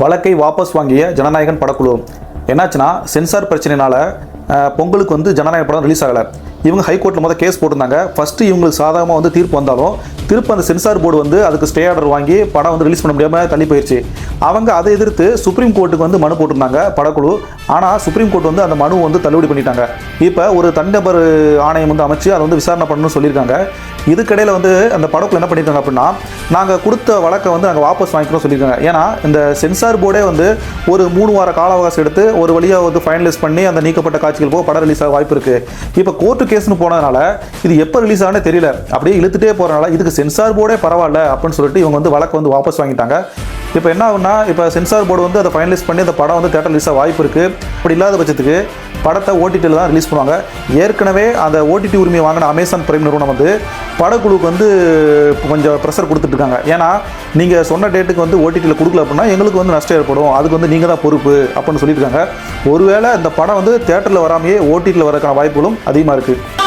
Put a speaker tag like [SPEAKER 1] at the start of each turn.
[SPEAKER 1] வழக்கை வாபஸ் வாங்கிய ஜனநாயகன் படக்குழு. என்னாச்சுன்னா, சென்சார் பிரச்சனைனால பொங்கலுக்கு வந்து ஜனநாயக படம் ரிலீஸ் ஆகலை. இவங்க ஹைகோர்ட்டில் கேஸ் போட்டிருந்தாங்க. ஃபஸ்ட்டு இவங்களுக்கு சாதகமாக தீர்ப்பு வந்தாலும் திருப்ப அந்த சென்சார் போர்டு அதுக்கு ஸ்டே ஆர்டர் வாங்கி படம் ரிலீஸ் பண்ண முடியாமல் தள்ளி போயிடுச்சு. அவங்க அதை எதிர்த்து சுப்ரீம் கோர்ட்டுக்கு மனு போட்டிருந்தாங்க படக்குழு. ஆனால் சுப்ரீம் கோர்ட் அந்த மனு தள்ளுபடி பண்ணிட்டாங்க. இப்போ ஒரு தனிநபர் ஆணையம் அமைச்சு அதை விசாரணை பண்ணணும்னு சொல்லியிருக்காங்க. இதுக்கிடையில் அந்த படக்குழு என்ன பண்ணியிருக்காங்க அப்படின்னா, நாங்கள் கொடுத்த வழக்கை நாங்கள் வாபஸ் வாங்கிக்கிறோம் சொல்லியிருக்காங்க. ஏன்னா இந்த சென்சார் போர்டே ஒரு 3 வார கால அவகாசம் எடுத்து ஒரு வழியாக ஃபைனலைஸ் பண்ணி அந்த நீக்கப்பட்ட காட்சிகள் போக படம் ரிலீஸ் ஆக வாய்ப்பு இருக்குது. இப்போ கோர்ட்டு கேஸ்னு போனதுனால இது எப்போ ரிலீஸ் ஆகுனே தெரியல. அப்படியே இழுத்துட்டே போகிறனால இதுக்கு சென்சார் போர்டே பரவாயில்ல அப்படின்னு சொல்லிட்டு இவங்க வழக்கு வாபஸ் வாங்கிட்டாங்க. இப்போ என்ன ஆகுனா, இப்போ சென்சார் போர்டு அதை ஃபைனலைஸ் பண்ணி அந்த படம் தேட்டர் ரிலீஸ் ஆக வாய்ப்பு இருக்குது. அப்படி இல்லாத பட்சத்துக்கு படத்தை ஓடிடியில் தான் ரிலீஸ் பண்ணுவாங்க. ஏற்கனவே அந்த ஓடிடி உரிமையை வாங்கின அமேசான் பிரைம் நிறுவனம் படக்குழுவுக்கு கொஞ்சம் ப்ரெஷர் கொடுத்துட்ருக்காங்க. ஏன்னா நீங்கள் சொன்ன டேட்டுக்கு ஓடிடியில் கொடுக்கல அப்படின்னா எங்களுக்கு நஷ்டம் ஏற்படும், அதுக்கு நீங்கள் தான் பொறுப்பு அப்படின்னு சொல்லியிருக்காங்க. ஒருவேளை இந்த படம் தேட்டரில் வராமையே ஓடிடியில் வரக்கான வாய்ப்புகளும் அதிகமாக இருக்குது.